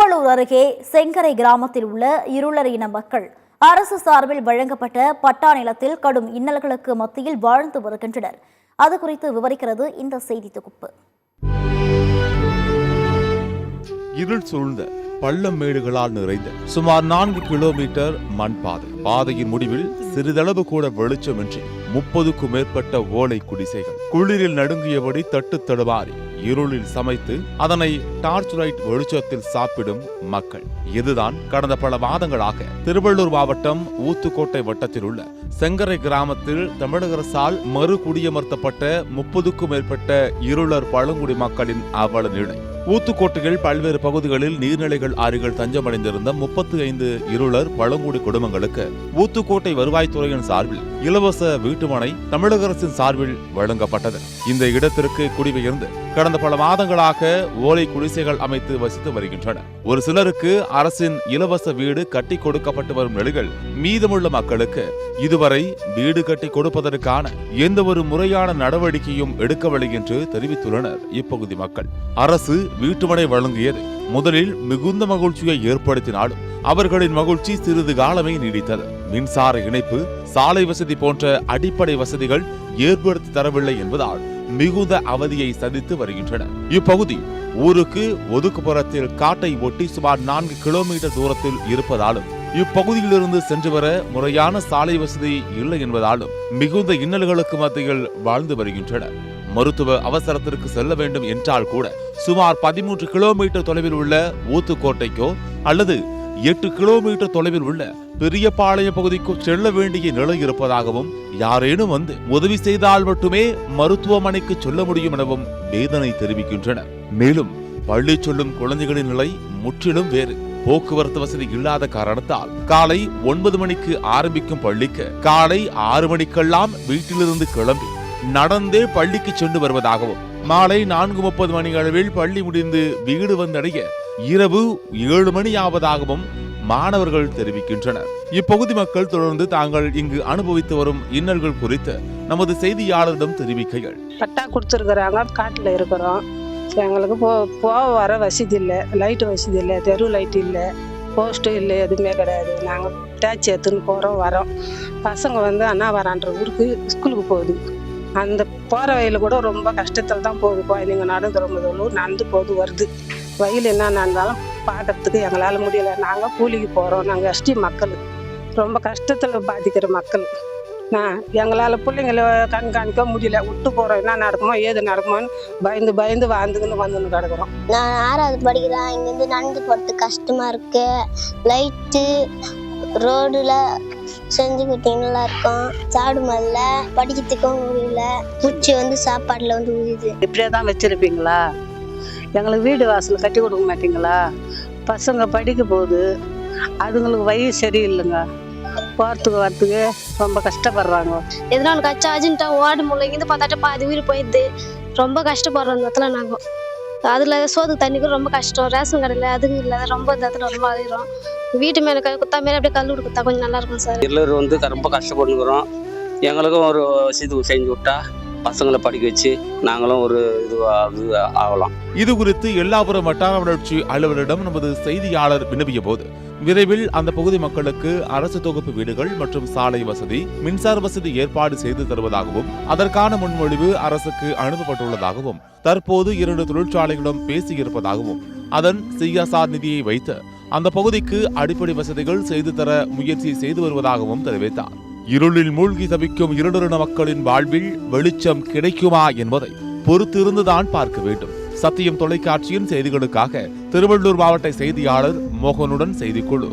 திருவள்ளூர் அருகே செங்கரை கிராமத்தில் உள்ள இருளர் இன மக்கள் அரசு சார்பில் வழங்கப்பட்ட பட்டா நிலத்தில் கடும் இன்னல்களுக்கு மத்தியில் வாழ்ந்து வருகின்றனர். அது குறித்து விவரிக்கிறது இந்த செய்தி தொகுப்பு. இருள் சூழ்ந்த பள்ளம் மேடுகளால் நிறைந்த சுமார் 4 கிலோமீட்டர் மண் பாதை. பாதையின் முடிவில் சிறிதளவு கூட வெளிச்சமின்றி 30க்கும் மேற்பட்ட ஓலை குடிசைகள். குளிரில் நடுங்கியபடி தட்டு தடுமாறி இருளில் சமைத்து அதனை டார்ச் லைட் வெளிச்சத்தில் சாப்பிடும் மக்கள். இதுதான் கடந்த பல மாதங்களாக திருவள்ளூர் மாவட்டம் ஊத்துக்கோட்டை வட்டத்தில் உள்ள செங்கரை கிராமத்தில் தமிழக அரசால் மறு குடியமர்த்தப்பட்ட 30க்கும் மேற்பட்ட இருளர் பழங்குடி மக்களின் அவல நிலை. ஊத்துக்கோட்டையில் பல்வேறு பகுதிகளில் நீர்நிலைகள் ஆறுகள் தஞ்சமடைந்திருந்த 35 இருளர் பழங்குடி குடும்பங்களுக்கு ஊத்துக்கோட்டை வருவாய்த்துறையின் சார்பில் இலவச வீட்டுமனை தமிழக அரசின் சார்பில் வழங்கப்பட்டது. இந்த இடத்திற்கு குடிபெயர்ந்து கடந்த பல மாதங்களாக ஓலை குடிசைகள் அமைத்து வசித்து வருகின்றன. ஒரு சிலருக்கு அரசின் இலவச வீடு கட்டி கொடுக்கப்பட்டு வரும் நிலையில் மீதமுள்ள மக்களுக்கு இதுவரை வீடு கட்டி கொடுப்பதற்கான எந்த ஒரு முறையான நடவடிக்கையும் எடுக்கவில்லை என்று தெரிவித்துள்ளனர் இப்பகுதி மக்கள். அரசு வீட்டுமனை வழங்கியது முதலில் மிகுந்த மகிழ்ச்சியை ஏற்படுத்தினாலும் அவர்களின் மகிழ்ச்சி சிறிது காலமே நீடித்தது. மின்சார இணைப்பு, சாலை வசதி போன்ற அடிப்படை வசதிகள் ஏற்படுத்தி தரவில்லை என்பதால் மிகுந்த அவதியை சந்தித்து வருகின்றனர். இப்பகுதி ஊருக்கு ஒதுக்குப்புறத்தில் காட்டை ஒட்டி சுமார் 4 கிலோமீட்டர் தூரத்தில் இருப்பதாலும் இப்பகுதியிலிருந்து சென்று வர முறையான சாலை வசதி இல்லை என்பதாலும் மிகுந்த இன்னல்களுக்கு மத்தியில் வாழ்ந்து வருகின்றனர். மருத்துவ அவசரத்திற்கு செல்ல வேண்டும் என்றால் கூட சுமார் 13 கிலோமீட்டர் தொலைவில் உள்ள ஊத்துக்கோட்டைக்கோ அல்லது 8 கிலோமீட்டர் தொலைவில் உள்ள பெரியபாளையம் பகுதிக்கு செல்ல வேண்டிய நிலை இருப்பதாகவும் யாரேனும் வந்து உதவி செய்தால் மட்டுமே மருத்துவமனைக்கு சொல்ல முடியும் எனவும் வேதனை தெரிவிக்கின்றனர். மேலும் பள்ளி சொல்லும் குழந்தைகளின் நிலை முற்றிலும் வேறு. போக்குவரத்து வசதி இல்லாத காரணத்தால் காலை 9 மணிக்கு ஆரம்பிக்கும் பள்ளிக்கு காலை 6 மணிக்கெல்லாம் வீட்டிலிருந்து கிளம்பி நடந்தே பள்ளிக்கு சென்று வருவதாகவும் மாலை 4:30 மணி அளவில் பள்ளி முடிந்து வீடு வந்தடைய இரவு 7 மணி ஆவதாகவும் மாணவர்கள் தெரிவிக்கின்றனர். இப்பகுதி மக்கள் தொடர்ந்து தாங்கள் இங்கு அனுபவித்து வரும் இன்னல்கள் குறித்து நமது செய்தியாளரிடம் தெரிவிக்கைகள். பட்டா கொடுத்துருக்குறாங்க, காட்டில் இருக்கிறோம். எங்களுக்கு போக வர வசதி இல்லை, லைட்டு வசதி இல்லை, தெரு லைட்டு இல்லை, போஸ்ட்டு இல்லை, எதுவுமே கிடையாது. நாங்கள் டேச்சி எடுத்துன்னு போகிறோம் வரோம். பசங்க வந்து அண்ணாவரான்ற ஊருக்கு ஸ்கூலுக்கு போகுது. அந்த போகிற வயலில் கூட ரொம்ப கஷ்டத்தில் தான் போகுது. குழந்தைங்க நடந்து போகுது வருது. வயல் என்ன நடந்தாலும் பார்க்கறதுக்கு எங்களால் முடியலை. நாங்கள் கூலிக்கு போகிறோம். நாங்கள் எஸ்டி மக்கள், ரொம்ப கஷ்டத்தில் பாதிக்கிற மக்கள். எங்களால் பிள்ளைங்களை கண்காணிக்க முடியல. விட்டு போகிறோம், என்ன நடக்குமோ ஏது நடக்குமோன்னு பயந்து வாழ்ந்துக்கின்னு வந்துன்னு கிடக்குறோம். நான் 6வது படிக்கிறேன். இங்கேருந்து நடந்து போகிறதுக்கு கஷ்டமாக இருக்கு. லைட்டு ரோடுல செஞ்சு கொடுத்தீங்களா இருக்கும். சாடு மல்ல படிக்கிறதுக்கும் முடியல. பூச்சி வந்து சாப்பாடுல வந்து உயிது. இப்படியே தான் வச்சிருப்பீங்களா? எங்களுக்கு வீடு வாசல் கட்டி கொடுக்க மாட்டீங்களா? பசங்க படிக்க போகுது, அதுங்களுக்கு வயசு சரியில்லைங்க. போகிறதுக்கு வரத்துக்கு ரொம்ப கஷ்டப்படுறாங்க. எதனா ஒன்று கச்சா அர்ஜென்ட்டா ஓட முடியல. இங்கேருந்து பார்த்தாட்ட பாதி உயிர் போயிடுது. ரொம்ப கஷ்டப்படுறோம் இந்த இடத்துல நாங்கள். அதில் சோது தண்ணிக்கும் ரொம்ப கஷ்டம். ரேஷன் கடையில் அதுவும் இல்லை. ரொம்ப இந்த இடத்துல ரொம்ப அழிகிறோம். வீட்டு மேலே குத்தா மேலே அப்படியே கல் கொடுத்தா கொஞ்சம் நல்லா இருக்கும் சார். எல்லாரும் வந்து ரொம்ப கஷ்டப்பட்டுக்கிறோம். எங்களுக்கும் ஒரு வசதி செஞ்சு விட்டா பசங்களை படிக்க வச்சு நாங்களும் ஒரு இது ஆகலாம். இது குறித்து எல்லாபுரம் வட்டார வளர்ச்சி அலுவலரிடம் நமது செய்தியாளர் வினவிய போது விரைவில் அந்த பகுதி மக்களுக்கு அரசு தொகுப்பு வீடுகள் மற்றும் சாலை வசதி, மின்சார வசதி ஏற்பாடு செய்து தருவதாகவும் அதற்கான முன்மொழிவு அரசுக்கு அனுப்பப்பட்டுள்ளதாகவும் தற்போது 2 தொழிற்சாலைகளும் பேசியிருப்பதாகவும் அதன் சிஎஸ்ஆர் நிதியை வைத்து அந்த பகுதிக்கு அடிப்படை வசதிகள் செய்து தர முயற்சி செய்து வருவதாகவும் தெரிவித்தார். இருளில் மூழ்கி தவிக்கும் இருளரின மக்களின் வாழ்வில் வெளிச்சம் கிடைக்குமா என்பதை பொறுத்திருந்துதான் பார்க்க வேண்டும். சத்தியம் தொலைக்காட்சியின் செய்திகளுக்காக திருவள்ளூர் மாவட்ட செய்தியாளர் மோகனுடன் செய்திக்குழு.